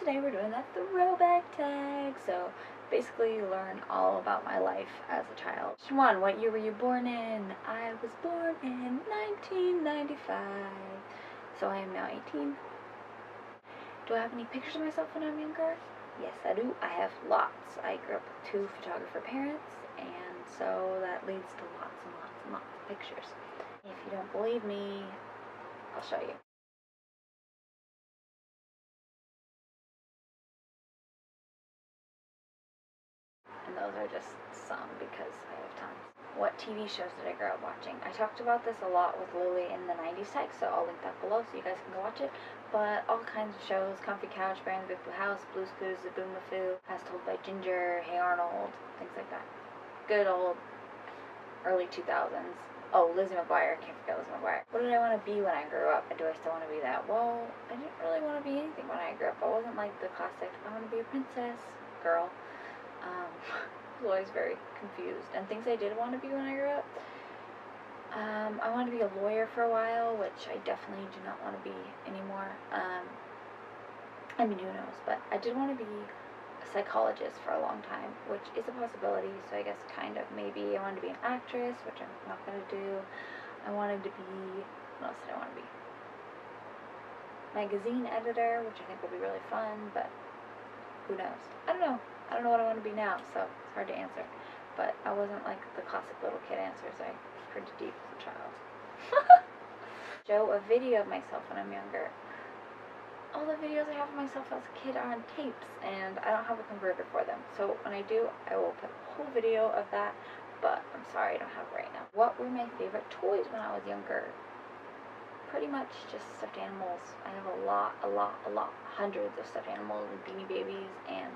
today we're doing that throwback tag. So basically you learn all about my life as a child. Question 1, what year were you born in? I was born in 1995. So I am now 18. Do I have any pictures of myself when I'm younger? Yes, I do. I have lots. I grew up with 2 photographer parents, and so that leads to lots and lots and lots of pictures. If you don't believe me, I'll show you. And those are just some because I have tons. What TV shows did I grow up watching? I talked about this a lot with Lily in the 90s tag, so I'll link that below so you guys can go watch it. But all kinds of shows: Comfy Couch, Bear in the Big Blue House, Blue's Clues, The Boomafoo, As Told by Ginger, Hey Arnold, things like that. Good old early 2000s. Oh, Lizzie McGuire, can't forget Lizzie McGuire. What did I want to be when I grew up, and do I still want to be that? Well, I didn't really want to be anything when I grew up. I wasn't like the classic, I want to be a princess girl. I was always very confused. And things I did want to be when I grew up, I wanted to be a lawyer for a while, which I definitely do not want to be anymore. I mean, who knows, but I did want to be a psychologist for a long time, which is a possibility, so I guess kind of maybe I wanted to be an actress, which I'm not going to do. I wanted to be, what else did I want to be? Magazine editor, which I think will be really fun, but who knows? I don't know. I don't know what I want to be now, so it's hard to answer. But I wasn't like the classic little kid answers. I was pretty deep as a child. Show a video of myself when I'm younger. All the videos I have of myself as a kid are on tapes, and I don't have a converter for them. So when I do, I will put a whole video of that, but I'm sorry I don't have it right now. What were my favorite toys when I was younger? Pretty much just stuffed animals. I have a lot, hundreds of stuffed animals and Beanie Babies, and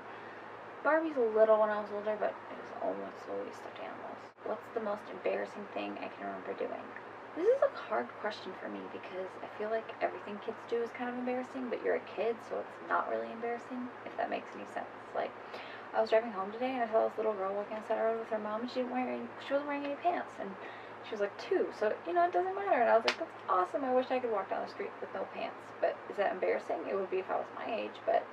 Barbie's a little when I was older, but it was almost always stuffed animals. What's the most embarrassing thing I can remember doing? This is a hard question for me because I feel like everything kids do is kind of embarrassing, but you're a kid, so it's not really embarrassing, if that makes any sense. Like, I was driving home today and I saw this little girl walking on the side of the road with her mom, and she wasn't wearing any pants, and she was like 2, so, you know, it doesn't matter. And I was like, that's awesome. I wish I could walk down the street with no pants. But is that embarrassing? It would be if I was my age, but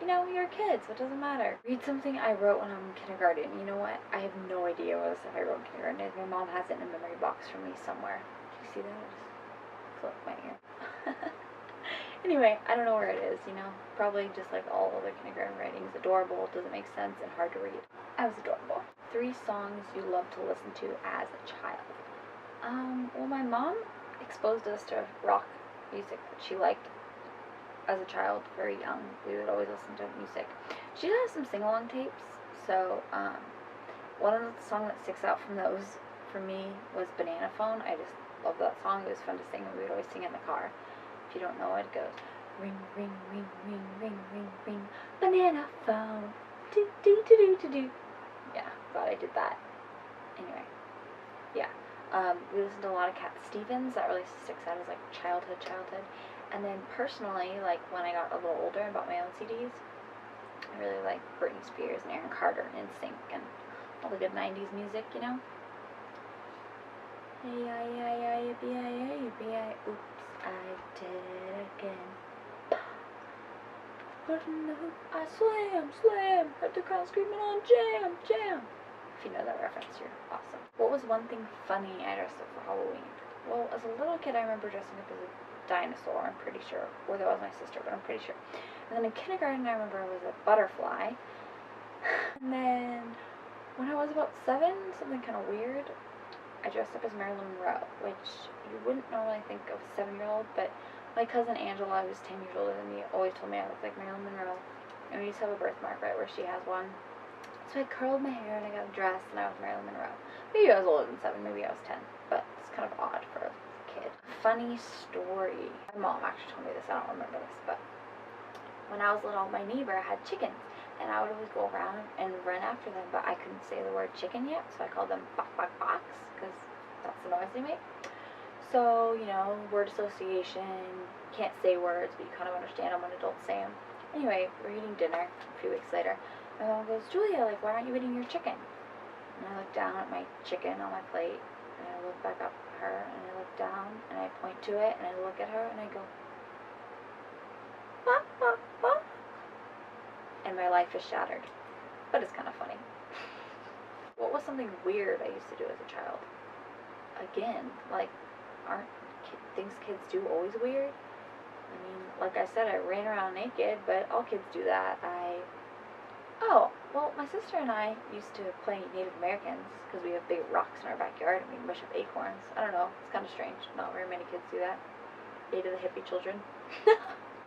you know, you're a kid, so it doesn't matter. Read something I wrote when I'm in kindergarten. You know what? I have no idea what the stuff I wrote in kindergarten is. My mom has it in a memory box for me somewhere. Do you see that? I just clipped my ear. Anyway, I don't know where it is, you know. Probably just like all other kindergarten writings. Adorable, doesn't make sense, and hard to read. I was adorable. 3 songs you love to listen to as a child. Well, my mom exposed us to rock music that she liked. As a child, very young, we would always listen to music. She did have some sing-along tapes, so one of the songs that sticks out from those for me was Banana Phone. I just love that song. It was fun to sing, and we would always sing it in the car. If you don't know it, it goes ring, ring, ring, ring, ring, ring, ring, banana phone, do, do, do, do, do, do. Yeah, glad I did that. Anyway, yeah. We listened to a lot of Cat Stevens. That really sticks out as like childhood. And then personally, like when I got a little older and bought my own CDs, I really like Britney Spears and Aaron Carter and NSYNC and all the good 90s music, you know? Hey, oops, I did it again. Put in the hoop, I slam, heard the crowd screaming on jam. If you know that reference, you're awesome. What was one thing funny I dressed up for Halloween? Well, as a little kid, I remember dressing up as a dinosaur, I'm pretty sure. Or that was my sister, but I'm pretty sure. And then in kindergarten, I remember I was a butterfly. And then when I was about 7, something kind of weird, I dressed up as Marilyn Monroe, which you wouldn't normally think of a 7-year-old, but my cousin Angela, who's 10 years older than me, always told me I looked like Marilyn Monroe. And we used to have a birthmark right where she has one. So I curled my hair and I got a dress and I was Marilyn Monroe. Maybe I was older than 7, maybe I was 10, but it's kind of odd for a kid. Funny story. My mom actually told me this, I don't remember this, but when I was little, my neighbor had chickens, and I would always go around and run after them, but I couldn't say the word chicken yet, so I called them bok bok boks, because that's the noise they make. So, you know, word association, can't say words, but you kind of understand them when adults say them. Anyway, we're eating dinner a few weeks later. My mom goes, Julia, like, why aren't you eating your chicken? And I look down at my chicken on my plate, and I look back up at her, and I look down, and I point to it, and I look at her, and I go, bok, bok, bok. and my life is shattered. But it's kind of funny. What was something weird I used to do as a child? Again, like, aren't things kids do always weird? I mean, like I said, I ran around naked, but all kids do that. Oh, well, my sister and I used to play Native Americans because we have big rocks in our backyard and we mush up acorns. I don't know, it's kind of strange. Not very many kids do that. 8 of the hippie children.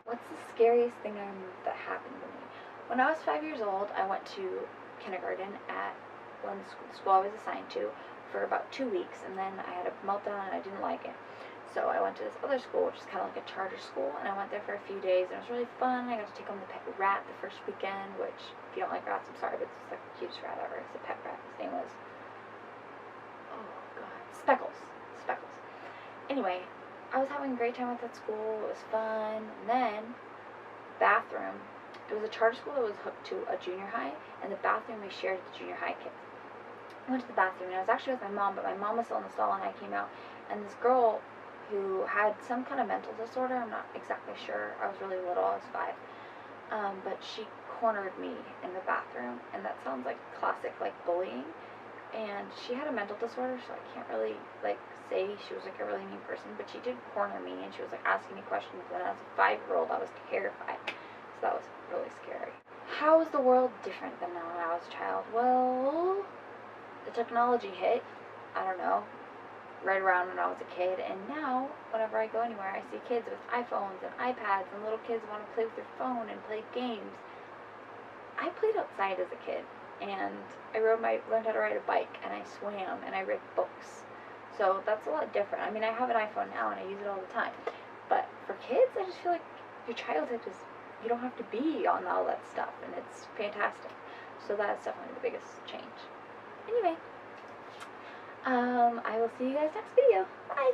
What's the scariest thing that happened to me? When I was 5 years old, I went to kindergarten at one school I was assigned to for about 2 weeks, and then I had a meltdown and I didn't like it. So I went to this other school, which is kind of like a charter school, and I went there for a few days, and it was really fun. I got to take home the pet rat the first weekend, which, if you don't like rats, I'm sorry, but it's like the cutest rat ever. It's a pet rat. His name was, oh god, Speckles. Speckles. Anyway, I was having a great time at that school. It was fun. And then, bathroom. It was a charter school that was hooked to a junior high, and the bathroom we shared with the junior high kids. I went to the bathroom, and I was actually with my mom, but my mom was still in the stall, and I came out, and this girl who had some kind of mental disorder, I'm not exactly sure, I was really little, I was 5, but she cornered me in the bathroom, and that sounds like classic, like, bullying, and she had a mental disorder, so I can't really, like, say she was, like, a really mean person, but she did corner me, and she was, like, asking me questions, and as a 5-year-old, I was terrified, so that was really scary. How is the world different than when I was a child? Well, the technology hit, I don't know, right around when I was a kid, and now whenever I go anywhere I see kids with iPhones and iPads, and little kids want to play with their phone and play games. I played outside as a kid, and I learned how to ride a bike, and I swam, and I read books, so that's a lot different. I mean, I have an iPhone now and I use it all the time, but for kids I just feel like your childhood is, you don't have to be on all that stuff, and it's fantastic. So that's definitely the biggest change. Anyway, I will see you guys next video. Bye!